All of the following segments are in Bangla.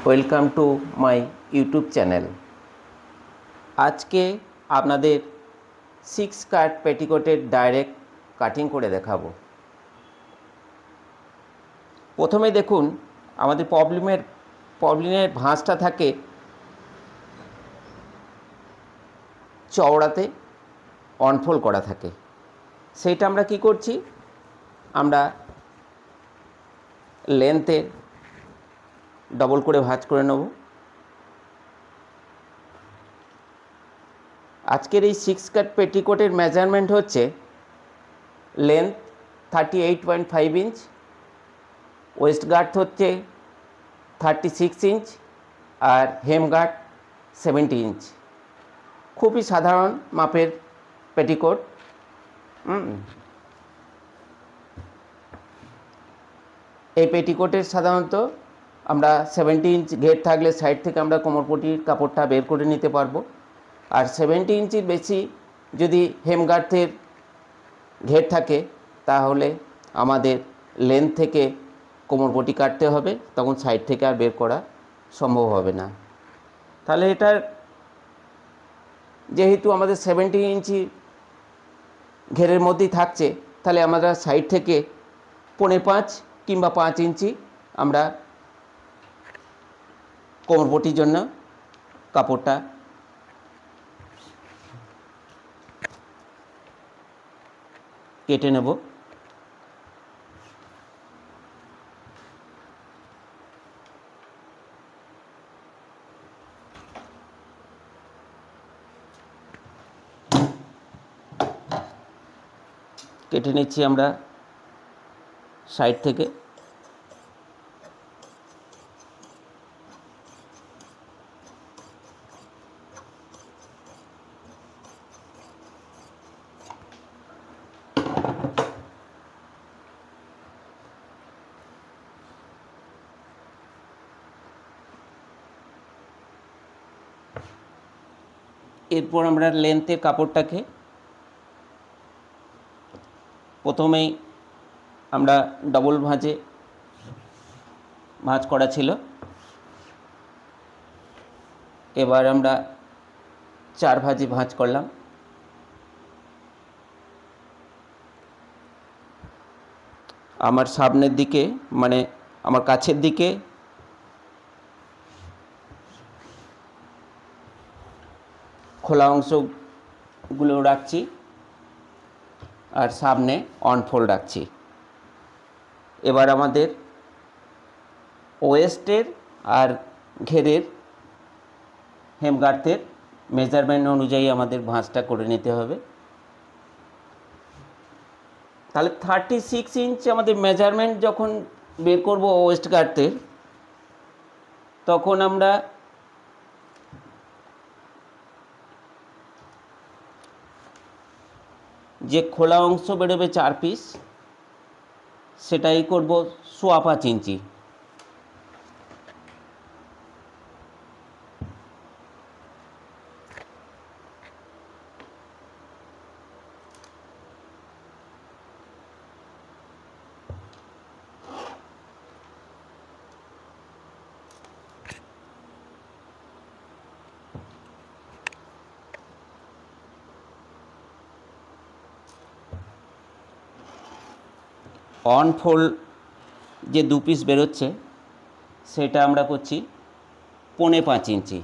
Welcome to my YouTube channel. আজকে আপনাদের 6 কাট পেটিকোটের ডাইরেক্ট কাটিং করে দেখাবো। প্রথমে দেখুন, আমাদের পপলিনের ভাঁজটা থাকে চওড়াতে, অনফোল্ড করা থাকে। সেইটা আমরা কি করছি, আমরা লেন্থে ডবল করে ভাঁজ করে নেব। আজকের এই 6 কাট পেটিকোটের মেজারমেন্ট হচ্ছে লেন্থ 38.5 ইঞ্চ, ওয়েস্ট গার্ড হচ্ছে 36 ইঞ্চ আর হেম গার্ড 70 ইঞ্চ। খুবই সাধারণ মাপের পেটিকোট। এই পেটিকোটের সাধারণত আমরা 70 ইঞ্চ ঘের থাকলে সাইড থেকে আমরা কোমরপটির কাপড়টা বের করে নিতে পারবো। আর 70 ইঞ্চির বেশি যদি হেমগার্থের ঘের থাকে তাহলে আমাদের লেন্থ থেকে কোমরপটি কাটতে হবে, তখন সাইড থেকে আর বের করা সম্ভব হবে না। তাহলে এটার যেহেতু আমাদের 70 ইঞ্চি ঘেরের মধ্যেই থাকছে, তাহলে আমরা সাইড থেকে 4.5 কিংবা 5 ইঞ্চি আমরা কোমরপটির জন্য কাপড়টা কেটে নেব। কেটে নিচ্ছি আমরা সাইড থেকে। এরপর আমরা লেন্থের কাপড়টাকে প্রথমেই আমরা ডবল ভাঁজ করা ছিল, এবার আমরা 4 ভাঁজে ভাঁজ করলাম। আমার সামনের দিকে মানে আমার কাছের দিকে খোলা অংশগুলো রাখছি আর সামনে অনফোল্ড রাখছি। এবার আমাদের ওয়েস্টের আর ঘেরের হেমগার্থের মেজারমেন্ট অনুযায়ী আমাদের ভাঁজটা করে নিতে হবে। তাহলে 36 ইঞ্চ আমাদের মেজারমেন্ট যখন বের করব ওয়েস্ট গার্থের, তখন আমরা যে খোলা অংশ বেরোবে 4 পিস, সেটাই করব 5.25 ইঞ্চি। অনফোল্ড যে 2 পিস বেরোচ্ছে সেটা আমরা করছি 5.25 ইঞ্চি।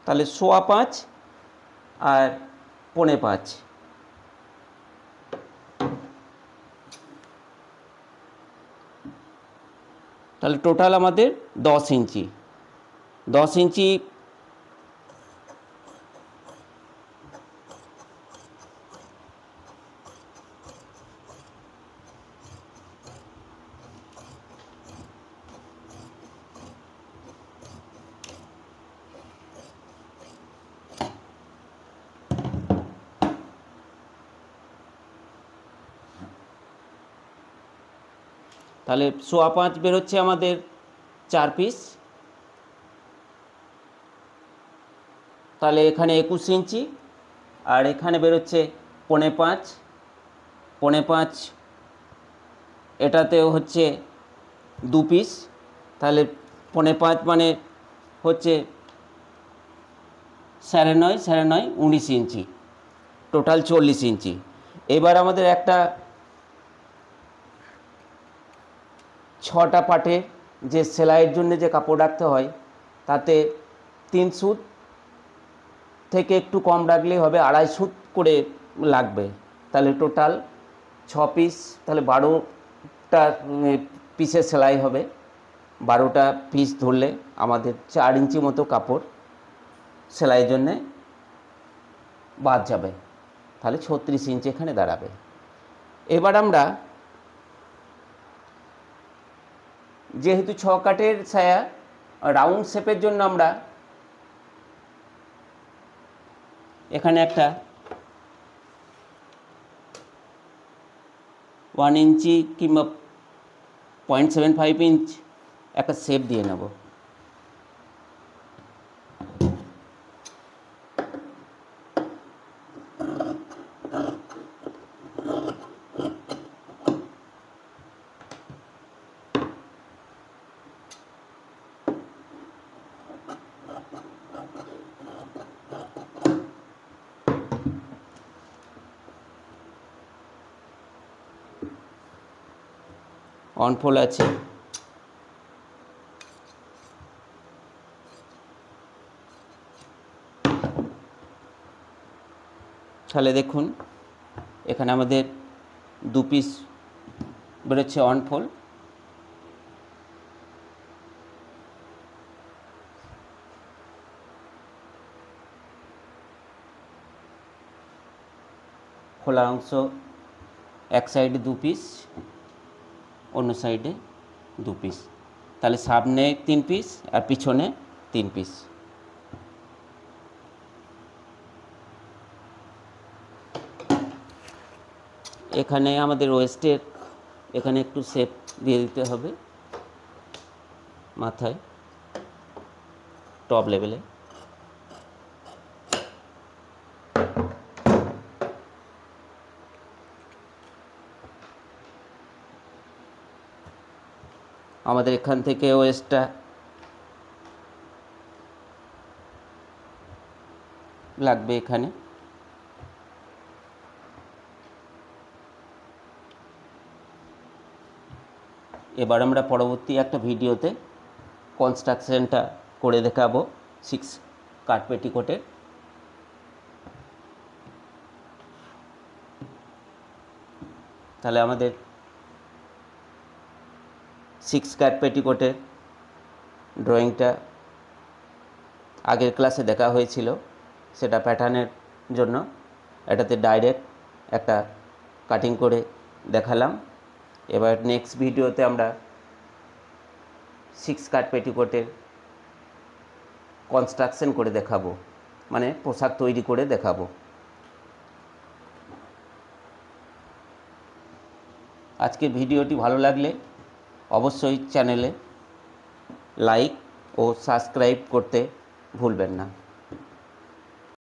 তাহলে 5.25 আর 5.25, তাহলে টোটাল আমাদের 10 ইঞ্চি। 10 ইঞ্চি তাহলে 5.25 বেরোচ্ছে আমাদের 4 পিস। তাহলে এখানে 21 ইঞ্চি আর এখানে বেরোচ্ছে 5.25। এটাতেও হচ্ছে 2 পিস, তাহলে 4.5 মানে হচ্ছে 9.5 9.5 19 ইঞ্চি, টোটাল 40 ইঞ্চি। এবার আমাদের একটা 6টা পাটে যে সেলাইয়ের জন্য যে কাপড় রাখতে হয়, তাতে 3 সুত থেকে একটু কম রাখলেই হবে, 2.5 সুত করে লাগবে। তাহলে টোটাল 6 পিস, তাহলে 12টা পিসের সেলাই হবে। 12টা পিস ধরলে আমাদের 4 ইঞ্চি মতো কাপড় সেলাইয়ের জন্যে বাদ যাবে, তাহলে 36 ইঞ্চি এখানে দাঁড়াবে। এবার আমরা যেহেতু 6 কাটের ছায়া, রাউন্ড শেপের জন্য আমরা এখানে একটা 1 ইঞ্চি কিংবা 0.75 ইঞ্চ একটা শেপ দিয়ে নেব। অনফোল আছে, তাহলে দেখুন এখানে আমাদের 2 পিস বেরোচ্ছে অনফোল। খোলা অংশ এক সাইডে 2 পিস, অন্য সাইডে 2 পিস, তাহলে সামনে 3 পিস আর পিছনে 3 পিস। এখানে আমাদের ওয়েস্টের এখানে একটু শেপ দিয়ে দিতে হবে মাথায়, টপ লেভেলে। আমাদের এখান থেকে ওয়েস্টটা লাগবে এখানে। এবার আমরা পরবর্তী একটা ভিডিওতে কনস্ট্রাকশনটা করে দেখাবো 6 কাট পেটিকোটের। তাহলে আমাদের 6 কাট পেটিকোটের ড্রয়িংটা আগের ক্লাসে দেখা হয়েছিল, সেটা প্যাটার্নের জন্য এটাতে ডাইরেক্ট একটা কাটিং করে দেখালাম। এবার নেক্সট ভিডিওতে আমরা 6 কাট পেটিকোটের কনস্ট্রাকশন করে দেখাবো, মানে পোশাক তৈরি করে দেখাবো। আজকের ভিডিওটি ভালো লাগলে অবশ্যই চ্যানেলে লাইক ও সাবস্ক্রাইব করতে ভুলবেন না।